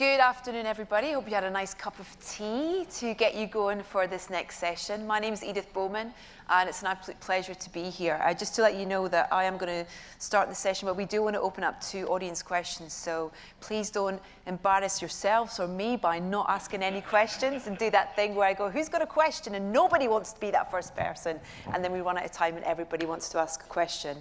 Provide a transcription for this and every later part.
Good afternoon, everybody. Hope you had a nice cup of tea to get you going for this next session. My name is Edith Bowman, and it's an absolute pleasure to be here. Just to let you know that I am going to start the session, but we do want to open up to audience questions, so please don't embarrass yourselves or me by not asking any questions and do that thing where I go, who's got a question? And nobody wants to be that first person, and then we run out of time and everybody wants to ask a question.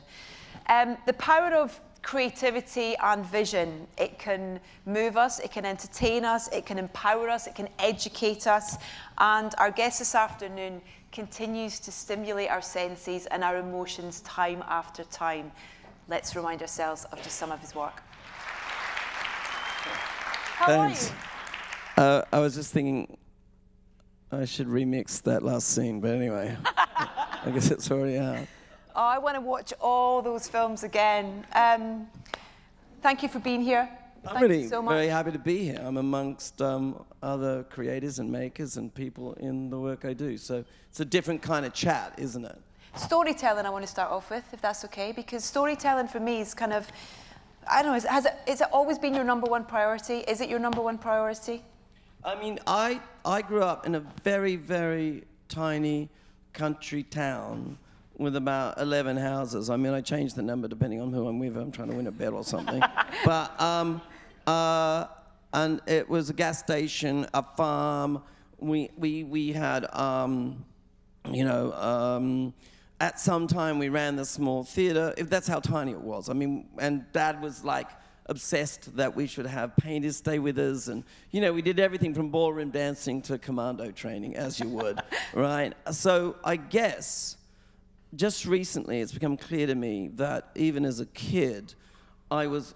The power of creativity and vision. It can move us, it can entertain us, it can empower us, it can educate us. And our guest this afternoon continues to stimulate our senses and our emotions time after time. Let's remind ourselves of just some of his work. How are you? I was just thinking I should remix that last scene, but anyway, I guess it's already out. Oh, I want to watch all those films again. Thank you for being here. I'm really very happy to be here. I'm amongst other creators and makers and people in the work I do. So it's a different kind of chat, isn't it? Storytelling I want to start off with, if that's okay, because storytelling for me is kind of, I don't know, has it always been your number one priority? Is it your number one priority? I mean, I grew up in a very, very tiny country town with about 11 houses. I mean, I change the number depending on who I'm with. I'm trying to win a bet or something. But, and it was a gas station, a farm. We had, you know, at some time we ran the small theater. That's how tiny it was. I mean, and Dad was like obsessed that we should have painters stay with us. And, you know, we did everything from ballroom dancing to commando training, as you would, right? So I guess just recently, it's become clear to me that even as a kid, I was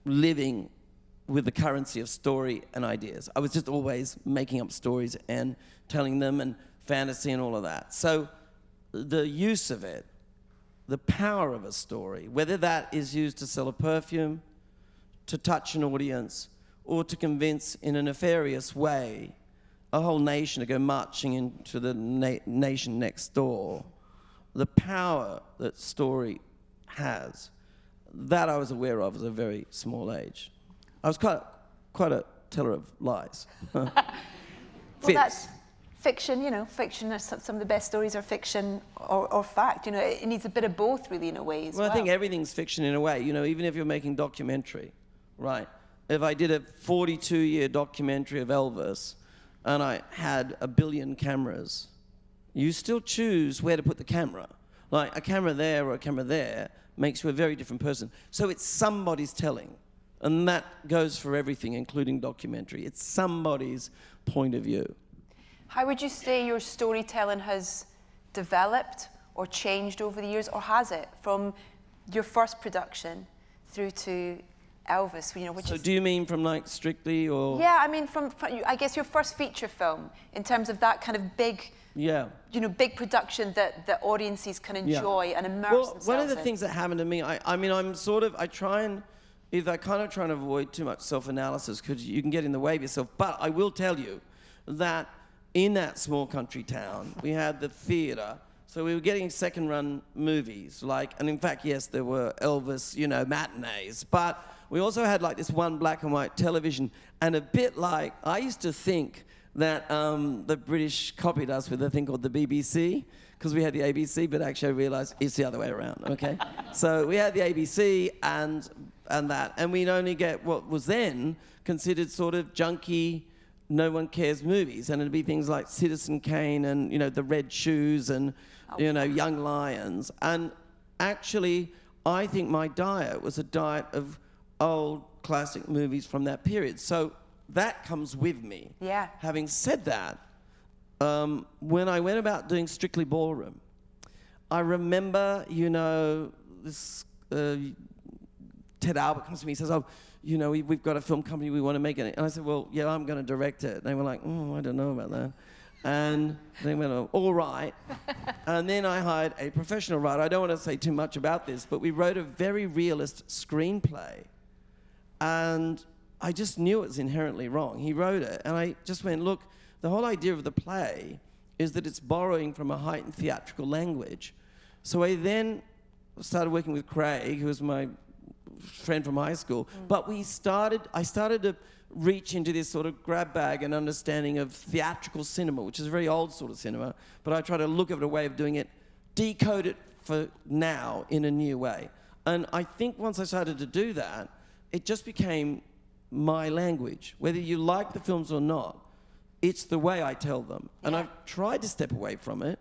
living with the currency of story and ideas. I was just always making up stories and telling them, and fantasy and all of that. So the use of it, the power of a story, whether that is used to sell a perfume, to touch an audience, or to convince in a nefarious way a whole nation to go marching into the nation next door, the power that story has, that I was aware of at a very small age. I was quite a teller of lies. Well, that's fiction, you know, fiction, some of the best stories are fiction or fact, you know, it needs a bit of both really in a way as well. Well, I think everything's fiction in a way, you know, even if you're making documentary, right? If I did a 42-year documentary of Elvis, and I had 1 billion cameras, you still choose where to put the camera. Like a camera there or a camera there makes you a very different person. So it's somebody's telling. And that goes for everything, including documentary. It's somebody's point of view. How would you say your storytelling has developed or changed over the years, or has it, from your first production through to Elvis, you know, which is... do you mean from like Strictly or... Yeah, I mean from I guess your first feature film, in terms of that kind of big, yeah, you know, big production that the audiences can enjoy and immerse themselves in. One of the things that happened to me, I mean, I try and avoid too much self-analysis because you can get in the way of yourself, but I will tell you that in that small country town, we had the theater. So we were getting second-run movies, like, and in fact, yes, there were Elvis, you know, matinees, but we also had like this one black and white television, and a bit like, I used to think that the British copied us with a thing called the BBC, because we had the ABC, but actually I realized it's the other way around, okay? So we had the ABC and that, and we'd only get what was then considered sort of junky, no one cares movies, and it'd be things like Citizen Kane and, you know, The Red Shoes and, you know, Young Lions. And actually, I think my diet was a diet of old classic movies from that period. So that comes with me. Yeah. Having said that, when I went about doing Strictly Ballroom, I remember, you know, this Ted Albert comes to me and says, oh, you know, we've got a film company, we want to make it. And I said, well, yeah, I'm going to direct it. And they were like, I don't know about that. And they went, oh, all right. And then I hired a professional writer. I don't want to say too much about this, but we wrote a very realist screenplay. And I just knew it was inherently wrong. He wrote it, and I just went, look, the whole idea of the play is that it's borrowing from a heightened theatrical language. So I then started working with Craig, who was my friend from high school. But I started to reach into this sort of grab bag and understanding of theatrical cinema, which is a very old sort of cinema, but I try to look at a way of doing it, decode it for now in a new way. And I think once I started to do that, it just became my language. Whether you like the films or not, it's the way I tell them. And I've tried to step away from it.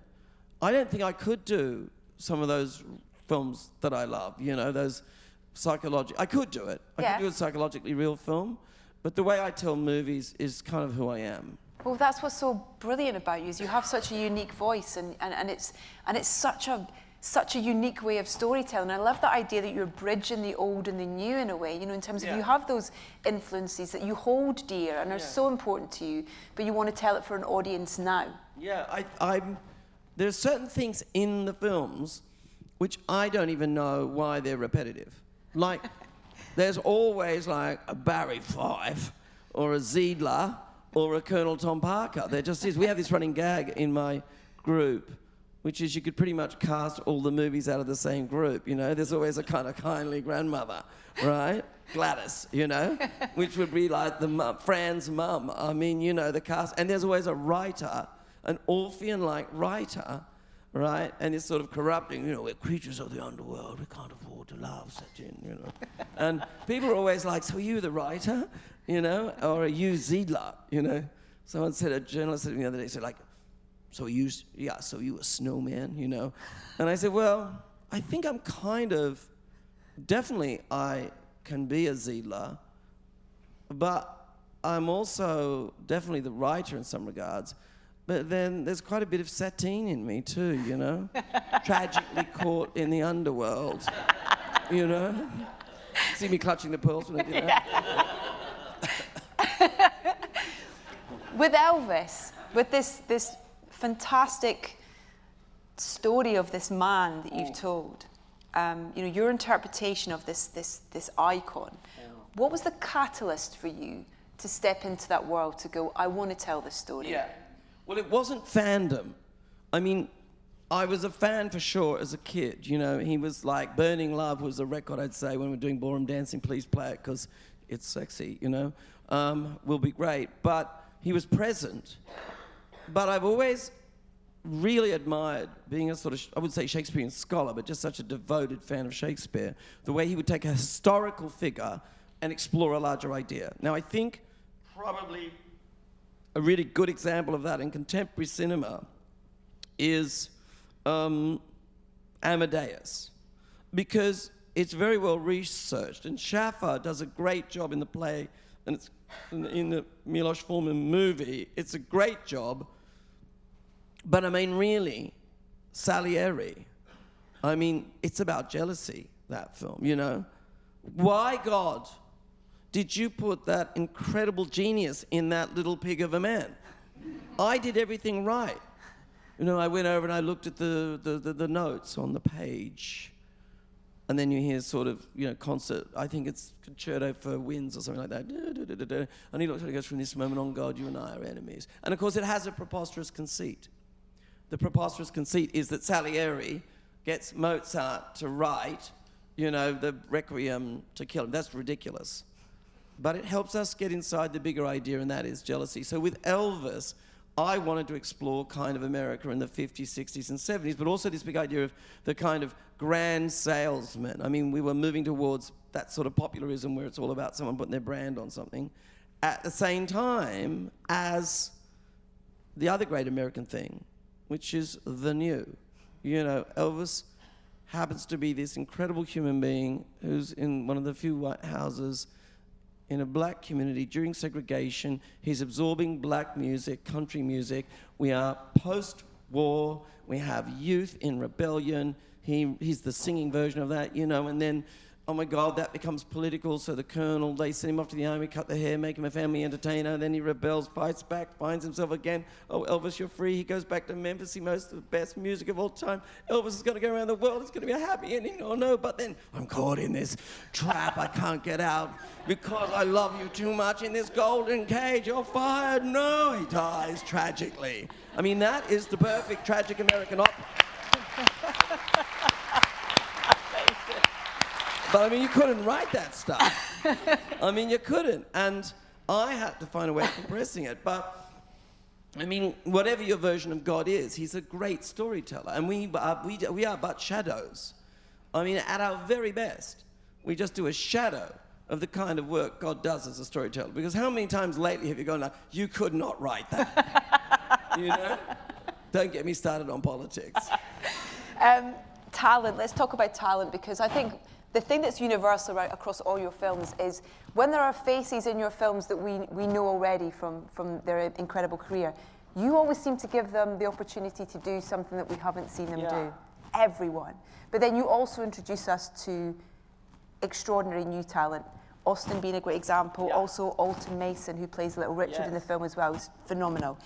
I don't think I could do some of those films that I love, you know, those psychological. I could do it. I could do a psychologically real film, but the way I tell movies is kind of who I am. Well, that's what's so brilliant about you, is you have such a unique voice, and it's such a unique way of storytelling. I love that idea that you're bridging the old and the new in a way, you know, in terms of you have those influences that you hold dear and are so important to you, but you want to tell it for an audience now. Yeah, there are certain things in the films which I don't even know why they're repetitive. Like, there's always like a Barry Fife or a Ziedler or a Colonel Tom Parker. There just is. We have this running gag in my group, which is you could pretty much cast all the movies out of the same group, you know? There's always a kind of kindly grandmother, right? Gladys, you know? Which would be like the Fran's mum. I mean, you know, the cast. And there's always a writer, an Orphean-like writer, right? And it's sort of corrupting, you know, we're creatures of the underworld, we can't afford to laugh, Sachin, you know. And people are always like, so are you the writer, you know? Or are you Ziedler, you know? Someone said, a journalist said to me the other day, said like, so you a snowman, you know? And I said, well, I think I'm kind of, definitely I can be a Ziedler, but I'm also definitely the writer in some regards. But then there's quite a bit of Satine in me too, you know? Tragically caught in the underworld, you know? See me clutching the pearls when I do that? With Elvis, with this fantastic story of this man that you've told, you know, your interpretation of this icon, what was the catalyst for you to step into that world, to go, I want to tell this story? Yeah. Well, it wasn't fandom. I mean, I was a fan for sure as a kid. You know, he was like, Burning Love was a record, I'd say, when we're doing ballroom dancing, please play it, because it's sexy, you know? Will be great. But he was present. But I've always really admired being a sort of, I would say Shakespearean scholar, but just such a devoted fan of Shakespeare, the way he would take a historical figure and explore a larger idea. Now, I think probably a really good example of that in contemporary cinema is Amadeus, because it's very well researched, and Schaffer does a great job in the play, and it's in the Milos Forman movie, it's a great job. But I mean, really, Salieri, I mean, it's about jealousy, that film, you know? Why, God, did you put that incredible genius in that little pig of a man? I did everything right. You know, I went over and I looked at the notes on the page, and then you hear sort of, you know, concert, I think it's Concerto for Winds or something like that. And he looks and he goes, from this moment on, God, you and I are enemies. And of course, it has a preposterous conceit. The preposterous conceit is that Salieri gets Mozart to write, you know, the Requiem to kill him. That's ridiculous. But it helps us get inside the bigger idea, and that is jealousy. So with Elvis, I wanted to explore kind of America in the 50s, 60s, and 70s, but also this big idea of the kind of grand salesman. I mean, we were moving towards that sort of popularism where it's all about someone putting their brand on something, at the same time as the other great American thing, which is the new. You know, Elvis happens to be this incredible human being who's in one of the few white houses in a black community during segregation. He's absorbing black music, country music. We are post-war. We have youth in rebellion. He's the singing version of that, you know, and then, oh my God, that becomes political. So the colonel, they send him off to the army, cut the hair, make him a family entertainer. Then he rebels, fights back, finds himself again. Oh, Elvis, you're free. He goes back to Memphis. He makes the best music of all time. Elvis is going to go around the world. It's going to be a happy ending. Oh no, but then I'm caught in this trap. I can't get out because I love you too much in this golden cage. You're fired. No, he dies tragically. I mean, that is the perfect tragic American opera. But I mean, you couldn't write that stuff. I mean, you couldn't. And I had to find a way of compressing it. But I mean, whatever your version of God is, he's a great storyteller. And we are but shadows. I mean, at our very best, we just do a shadow of the kind of work God does as a storyteller. Because how many times lately have you gone, you could not write that? You know? Don't get me started on politics. Talent, let's talk about talent, because I think the thing that's universal right across all your films is when there are faces in your films that we know already from their incredible career, you always seem to give them the opportunity to do something that we haven't seen them do. Everyone. But then you also introduce us to extraordinary new talent. Austin being a great example, also Alton Mason, who plays Little Richard in the film as well, is phenomenal.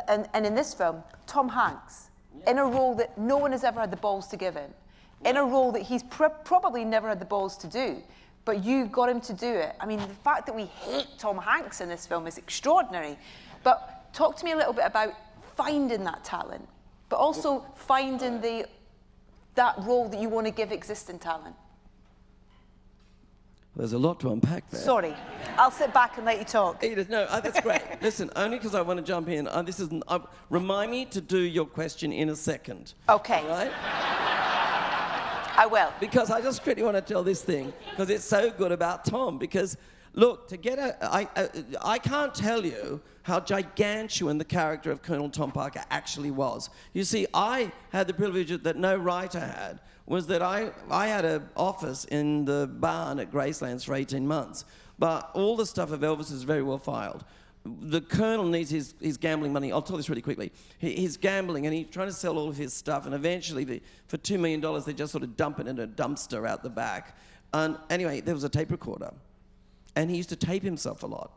And in this film, Tom Hanks, in a role that no one has ever had the balls to give him, in a role that he's probably never had the balls to do, but you got him to do it. I mean, the fact that we hate Tom Hanks in this film is extraordinary. But talk to me a little bit about finding that talent, but also finding that role that you want to give existing talent. There's a lot to unpack there. Sorry, I'll sit back and let you talk. Edith, no, that's great. Listen, only because I want to jump in. Remind me to do your question in a second. Okay. All right? I will. Because I just really want to tell this thing, because it's so good about Tom. Because, look, I can't tell you how gigantuan the character of Colonel Tom Parker actually was. You see, I had the privilege that no writer had, was that I had an office in the barn at Gracelands for 18 months. But all the stuff of Elvis is very well filed. The Colonel needs his gambling money. I'll tell this really quickly. He's gambling and he's trying to sell all of his stuff, and eventually, for $2 million, they just sort of dump it in a dumpster out the back. And anyway, there was a tape recorder. And he used to tape himself a lot.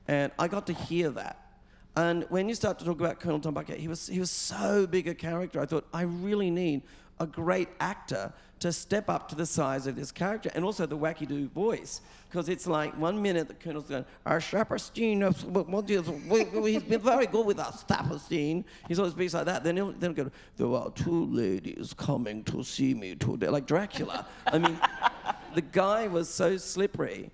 And I got to hear that. And when you start to talk about Colonel Tom Parker, he was so big a character. I thought, I really need a great actor to step up to the size of this character, and also the wacky-do voice, because it's like 1 minute the Colonel's going, our Saperstein, he's been very good with us, Saperstein. He's always speaks like that. Then he'll go, there are two ladies coming to see me today, like Dracula. I mean, the guy was so slippery,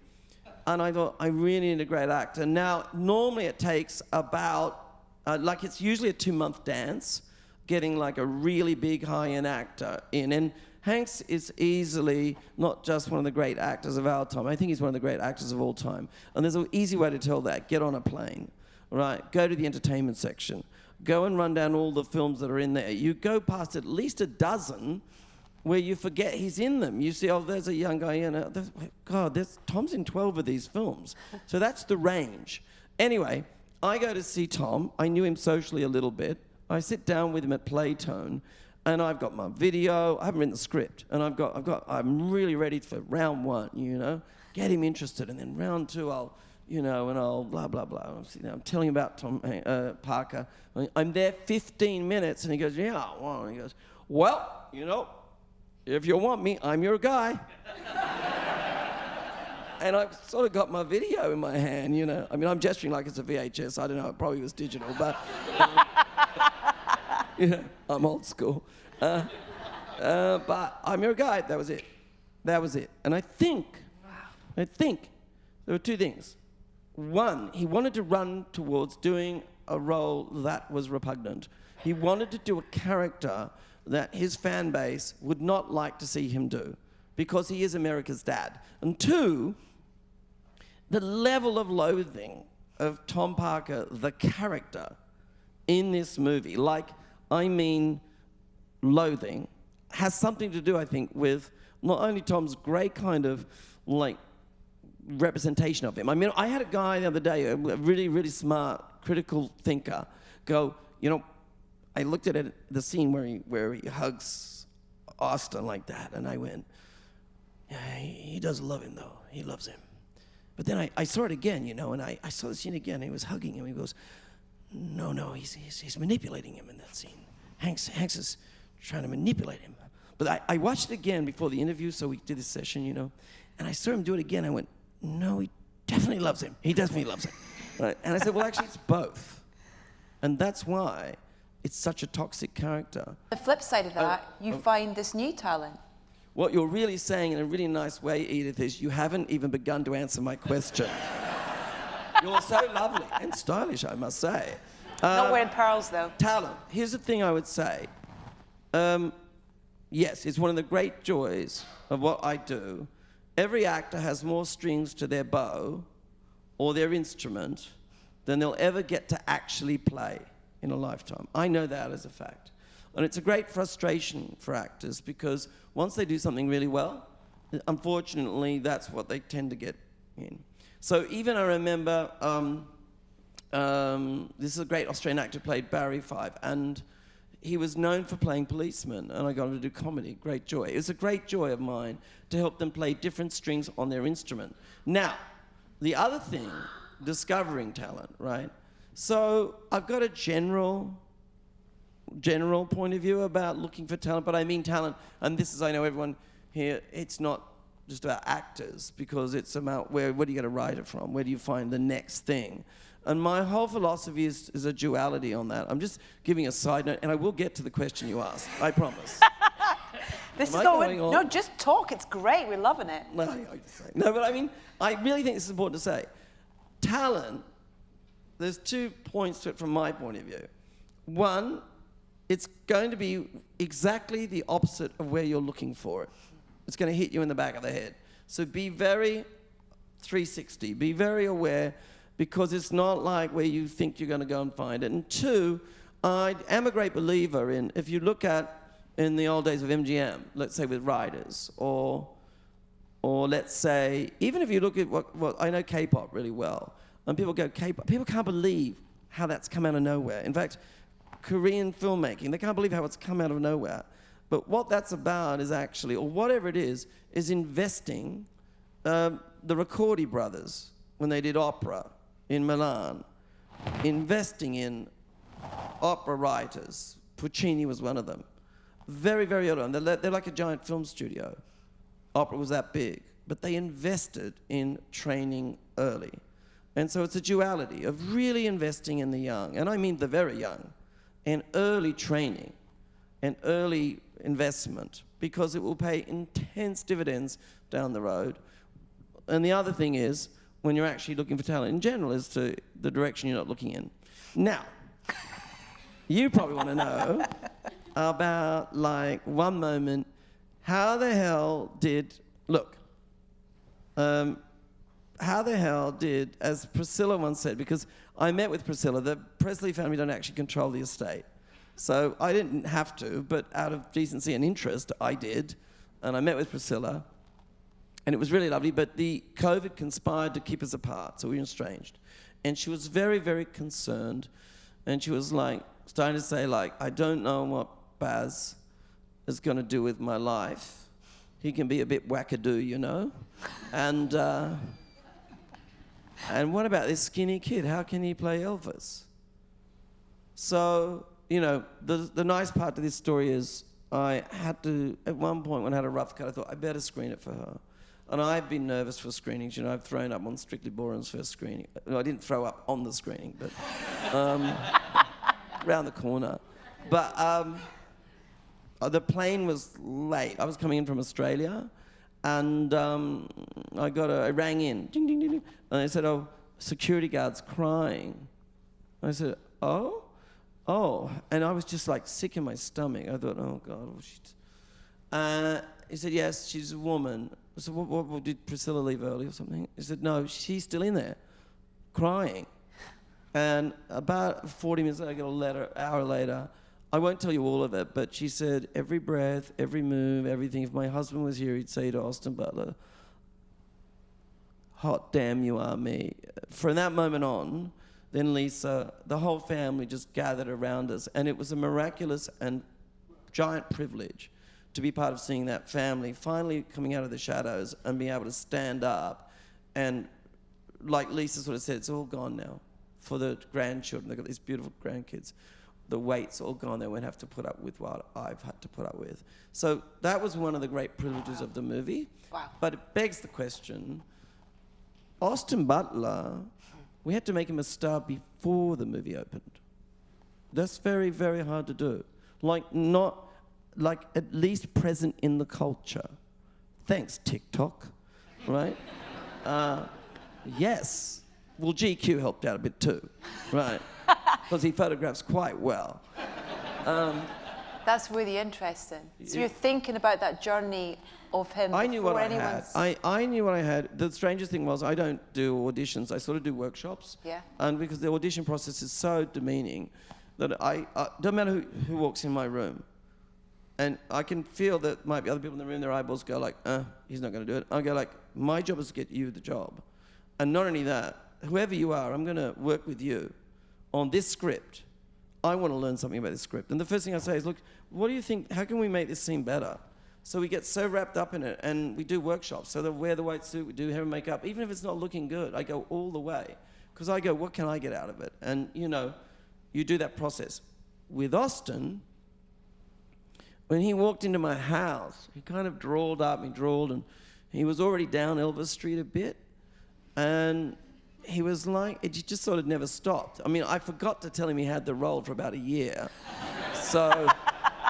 and I thought, I really need a great actor. Now, normally it takes about, it's usually a 2-month dance, getting like a really big high-end actor in. And Hanks is easily not just one of the great actors of our time. I think he's one of the great actors of all time. And there's an easy way to tell that. Get on a plane, right? Go to the entertainment section. Go and run down all the films that are in there. You go past at least a dozen where you forget he's in them. You see, oh, there's a young guy in it. God, Tom's in 12 of these films. So that's the range. Anyway, I go to see Tom. I knew him socially a little bit. I sit down with him at Playtone, and I've got my video. I haven't written the script, and I'm really ready for round 1, you know, get him interested, and then round 2, I'll blah blah blah. I'm telling him about Tom Parker. I'm there 15 minutes, and he goes, yeah, well, he goes, well, you know, if you want me, I'm your guy. And I've sort of got my video in my hand, you know. I mean, I'm gesturing like it's a VHS. I don't know, it probably was digital, but you know, I'm old school. But I'm your guy. That was it. That was it. And I think there were 2 things. One, he wanted to run towards doing a role that was repugnant. He wanted to do a character that his fan base would not like to see him do, because he is America's dad. And 2, the level of loathing of Tom Parker, the character, in this movie, loathing, has something to do, I think, with not only Tom's great kind of, representation of him. I mean, I had a guy the other day, a really, really smart, critical thinker, go, you know, I looked at it, the scene where he hugs Austin like that, and I went, yeah, he does love him, though. He loves him. But then I saw it again, you know, and I saw the scene again, and he was hugging him. He goes, no, he's manipulating him in that scene. Hanks is trying to manipulate him. But I watched it again before the interview, so we did this session, you know, and I saw him do it again. I went, no, he definitely loves him. He definitely loves him. Right? And I said, well, actually, it's both. And that's why it's such a toxic character. The flip side of that, you find this new talent. what you're really saying in a really nice way, Edith, is you haven't even begun to answer my question. You're so lovely and stylish, I must say. Not wearing pearls, though. Talent. Here's the thing I would say. Yes, it's one of the great joys of what I do. Every actor has more strings to their bow or their instrument than they'll ever get to actually play in a lifetime. I know that as a fact. And it's a great frustration for actors because once they do something really well, unfortunately, that's what they tend to get in. So even I remember, this is a great Australian actor who played Barry Fife, and he was known for playing policemen, and I got him to do comedy. Great joy. It was a great joy of mine to help them play different strings on their instrument. Now, the other thing, discovering talent, right? So I've got a general point of view about looking for talent, but I mean talent, and this is, I know everyone here, it's not just about actors, because it's about where do you get a writer from? Where do you find the next thing? And my whole philosophy is a duality on that. I'm just giving a side note, and I will get to the question you asked, I promise. This is all no, just talk. It's great. We're loving it. No, but I mean, I really think this is important to say. Talent, there's 2 points to it from my point of view. One, it's going to be exactly the opposite of where you're looking for it. It's going to hit you in the back of the head. So be very 360. Be very aware, because it's not like where you think you're going to go and find it. And 2, I am a great believer in, if you look at in the old days of MGM, let's say with writers, or let's say, even if you look at what I know K-pop really well, and people go K-pop, people can't believe how that's come out of nowhere. In fact, Korean filmmaking, they can't believe how it's come out of nowhere. But what that's about is actually, or whatever it is investing. The Ricordi brothers, when they did opera in Milan, investing in opera writers. Puccini was one of them. Very, very early on. They're like a giant film studio. Opera was that big. But they invested in training early. And so it's a duality of really investing in the young, and I mean the very young, and early training and early investment, because it will pay intense dividends down the road. And the other thing is, when you're actually looking for talent in general, is to the direction you're not looking in. Now, you probably want to know about, like, one moment, how the hell did, as Priscilla once said, because I met with Priscilla, the Presley family don't actually control the estate. So I didn't have to, but out of decency and interest, I did. And I met with Priscilla, and it was really lovely, but the COVID conspired to keep us apart, so we were estranged. And she was very, very concerned, and she was like, starting to say, like, I don't know what Baz is going to do with my life. He can be a bit wackadoo, you know? And what about this skinny kid? How can he play Elvis? So, you know, the nice part to this story is I had to, at one point when I had a rough cut, I thought I better screen it for her. And I've been nervous for screenings. You know, I've thrown up on Strictly Ballroom's first screening. No, I didn't throw up on the screening, but around the corner. But the plane was late. I was coming in from Australia, and I rang in, ding, ding, ding, ding, and they said, oh, security guard's crying. I said, oh? And I was just like sick in my stomach. I thought, oh God, oh shit. He said, yes, she's a woman. I said, what, did Priscilla leave early or something? He said, no, she's still in there, crying. And about 40 minutes later, I got a letter, an hour later. I won't tell you all of it, but she said, every breath, every move, everything. If my husband was here, he'd say to Austin Butler, hot damn, you are me. From that moment on, then Lisa, the whole family just gathered around us, and it was a miraculous and giant privilege to be part of seeing that family finally coming out of the shadows and being able to stand up. And like Lisa sort of said, it's all gone now for the grandchildren. They've got these beautiful grandkids. The weight's all gone. They won't have to put up with what I've had to put up with. So that was one of the great privileges of the movie. Wow. But it begs the question, Austin Butler, we had to make him a star before the movie opened. That's very, very hard to do. Like, not, like, at least present in the culture. Thanks, TikTok, right? Yes. Well, GQ helped out a bit too, right? Because he photographs quite well. That's really interesting. So you're thinking about that journey of him I knew what I had. anyone's... I knew what I had. The strangest thing was I don't do auditions. I sort of do workshops. Yeah. And because the audition process is so demeaning that I don't matter who walks in my room. And I can feel that might be other people in the room, their eyeballs go like, he's not going to do it. I go like, my job is to get you the job. And not only that, whoever you are, I'm going to work with you on this script. I want to learn something about this script. And the first thing I say is, look, what do you think, how can we make this scene better? So we get so wrapped up in it, and we do workshops. So they wear the white suit, we do hair and makeup. Even if it's not looking good, I go all the way. Because I go, what can I get out of it? And, you know, you do that process. With Austin, when he walked into my house, he kind of drawled up, and he was already down Elvis Street a bit. And he was like, it just sort of never stopped. I mean, I forgot to tell him he had the role for about a year. So,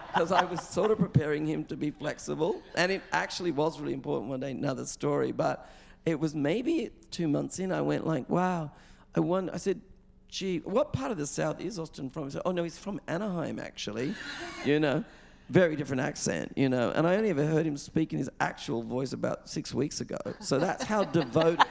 because I was sort of preparing him to be flexible. And it actually was really important one day, another story. But it was maybe 2 months in, I went like, wow. I said, gee, what part of the South is Austin from? He said, oh, no, he's from Anaheim, actually. You know, very different accent, you know. And I only ever heard him speak in his actual voice about 6 weeks ago. So that's how devoted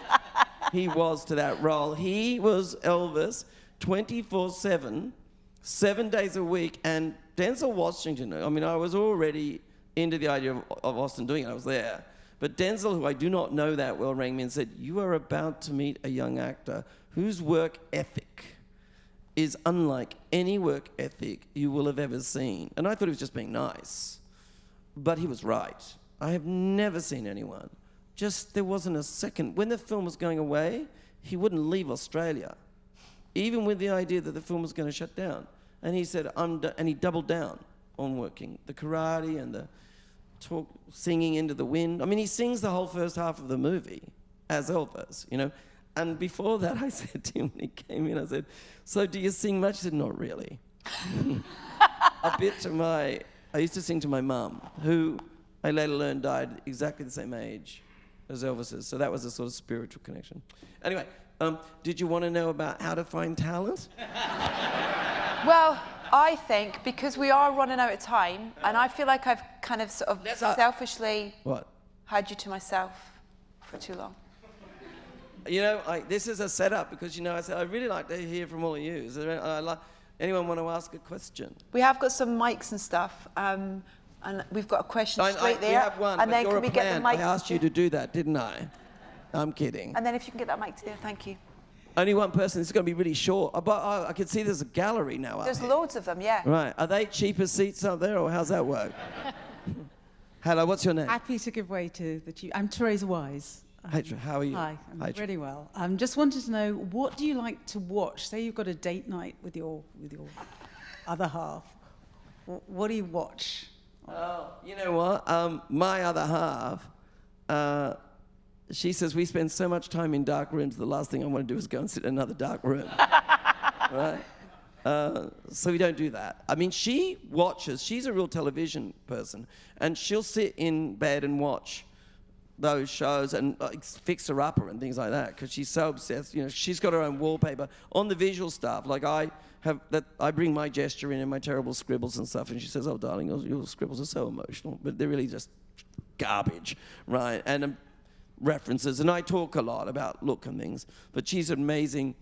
he was to that role. He was Elvis 24/7, 7 days a week. And Denzel Washington, I mean, I was already into the idea of Austin doing it. I was there. But Denzel, who I do not know that well, rang me and said, you are about to meet a young actor whose work ethic is unlike any work ethic you will have ever seen. And I thought he was just being nice. But he was right. I have never seen anyone. Just there wasn't a second. When the film was going away, he wouldn't leave Australia, even with the idea that the film was going to shut down. And he said, and he doubled down on working. The karate and the singing into the wind. I mean, he sings the whole first half of the movie as Elvis, you know. And before that, I said to him when he came in, I said, so do you sing much? He said, not really. I used to sing to my mum, who I later learned died exactly the same age as Elvis's. So that was a sort of spiritual connection. Anyway, did you want to know about how to find talent? Well, I think because we are running out of time, and I feel like I've kind of sort of selfishly had you to myself for too long. You know, this is a setup because, you know, I said, I'd really like to hear from all of you. Is there anyone want to ask a question? We have got some mics and stuff, and we've got a question straight there. We have one, and but then you're can we get the mic? I asked you to do that, didn't I? I'm kidding. And then if you can get that mic to there, thank you. Only one person. This is going to be really short. But I can see there's a gallery now. There's loads of them, yeah. Right. Are they cheaper seats up there, or how's that work? Hello, what's your name? Happy to give way to the chief. I'm Teresa Wise. Hey, how are you? Hi, I'm really well. Just wanted to know, what do you like to watch? Say you've got a date night with your other half. What do you watch? Oh, you know what? My other half, she says we spend so much time in dark rooms, the last thing I want to do is go and sit in another dark room. Right? So we don't do that. I mean, she watches. She's a real television person, and she'll sit in bed and watch those shows and Fixer Upper and things like that because she's so obsessed. You know, she's got her own wallpaper on the visual stuff. Like I bring my gesture in and my terrible scribbles and stuff, and she says, "Oh, darling, your scribbles are so emotional, but they're really just garbage, right?" And references, and I talk a lot about look and things, but she's amazing.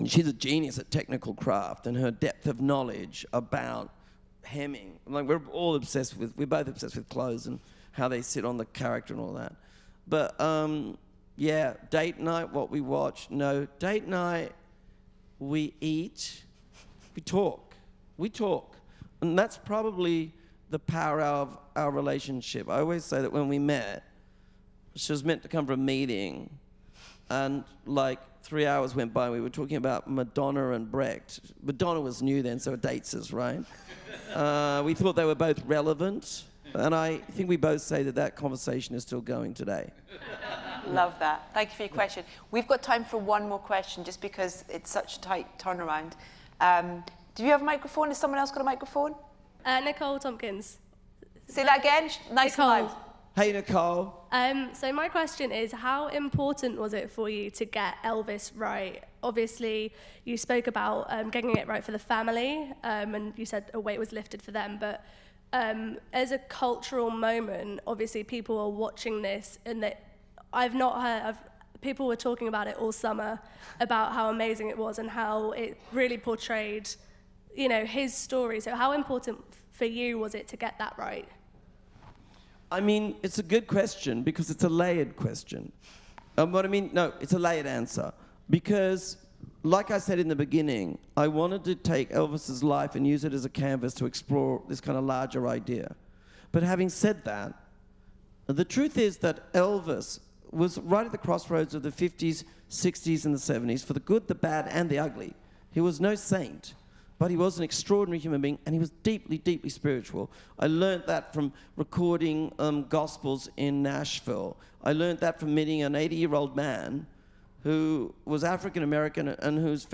She's a genius at technical craft, and her depth of knowledge about hemming. Like we're both obsessed with clothes and how they sit on the character and all that. But yeah, date night, what we watch. No, date night, we eat, we talk. And that's probably the power of our relationship. I always say that when we met, she was meant to come for a meeting, and like 3 hours went by and we were talking about Madonna and Brecht. Madonna was new then, so it dates us, right? We thought they were both relevant. And I think we both say that conversation is still going today. Love that. Thank you for your question. We've got time for one more question, just because it's such a tight turnaround. Do you have a microphone? Has someone else got a microphone? Nicole Tompkins. Say that again. Nice and loud. Hey, Nicole. So my question is, how important was it for you to get Elvis right? Obviously, you spoke about getting it right for the family, and you said a weight was lifted for them, but as a cultural moment, obviously people are watching this, and people were talking about it all summer, about how amazing it was and how it really portrayed, his story. So how important for you was it to get that right? I mean, it's a good question because it's a layered question. It's a layered answer. Because, like I said in the beginning, I wanted to take Elvis's life and use it as a canvas to explore this kind of larger idea. But having said that, the truth is that Elvis was right at the crossroads of the 50s, 60s, and the 70s for the good, the bad, and the ugly. He was no saint, but he was an extraordinary human being, and he was deeply, deeply spiritual. I learned that from recording gospels in Nashville. I learned that from meeting an 80-year-old man who was African-American and whose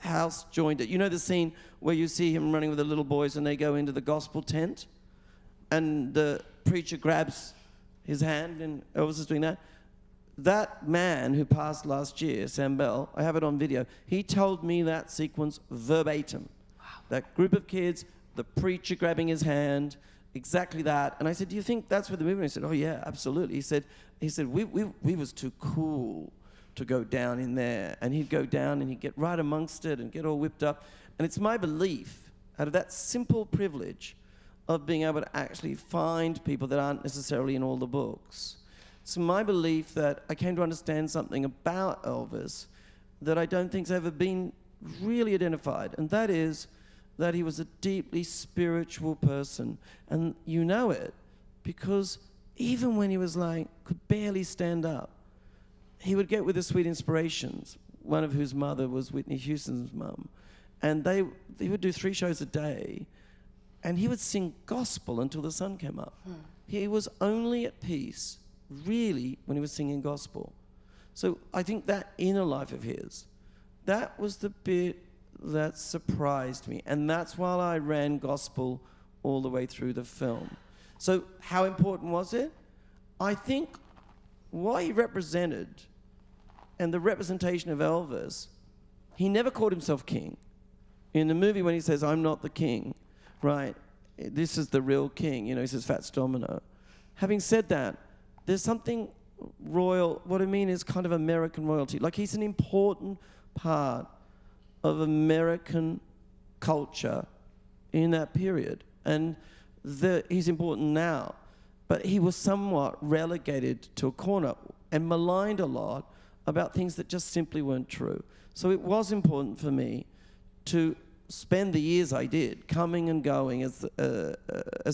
house joined it. You know the scene where you see him running with the little boys and they go into the gospel tent? And the preacher grabs his hand, and Elvis is doing that. That man who passed last year, Sam Bell, I have it on video, he told me that sequence verbatim. Wow. That group of kids, the preacher grabbing his hand, exactly that. And I said, do you think that's where the movie? He said, oh yeah, absolutely. He said, we was too cool to go down in there. And he'd go down and he'd get right amongst it and get all whipped up. And it's my belief, out of that simple privilege of being able to actually find people that aren't necessarily in all the books, it's my belief that I came to understand something about Elvis that I don't think's ever been really identified, and that is that he was a deeply spiritual person. And you know it because even when he was could barely stand up, he would get with the Sweet Inspirations, one of whose mother was Whitney Houston's mum, and they would do 3 shows a day, and he would sing gospel until the sun came up. He was only at peace really when he was singing gospel. So I think that inner life of his, that was the bit that surprised me, and that's why I ran gospel all the way through the film. So how important was it? I think what he represented and the representation of Elvis, he never called himself king. In the movie when he says, I'm not the king, right, this is the real king, he says Fats Domino. Having said that, there's something royal, what I mean is kind of American royalty. He's an important part of American culture in that period. And he's important now. But he was somewhat relegated to a corner and maligned a lot about things that just simply weren't true. So it was important for me to spend the years I did, coming and going as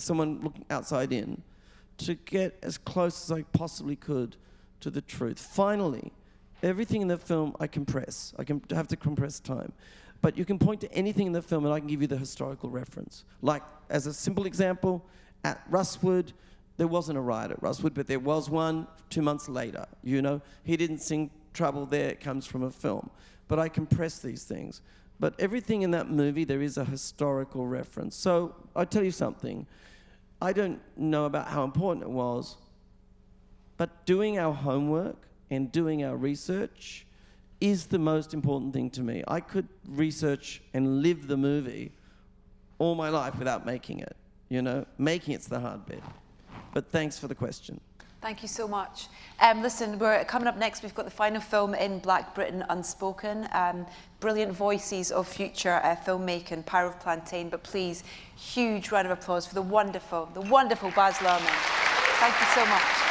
someone looking outside in, to get as close as I possibly could to the truth. Finally, everything in the film I compress. I have to compress time. But you can point to anything in the film and I can give you the historical reference. As a simple example, at Rustwood, there wasn't a riot at Rustwood, but there was one 2 months later, He didn't sing Trouble There, it comes from a film. But I compress these things. But everything in that movie, there is a historical reference. So I'll tell you something. I don't know about how important it was, but doing our homework and doing our research is the most important thing to me. I could research and live the movie all my life without making it, Making it's the hard bit. But thanks for the question. Thank you so much. Listen, we're coming up next. We've got the final film in Black Britain Unspoken. Brilliant voices of future filmmaking, Power of Plantain. But please, huge round of applause for the wonderful Baz Luhrmann. Thank you so much.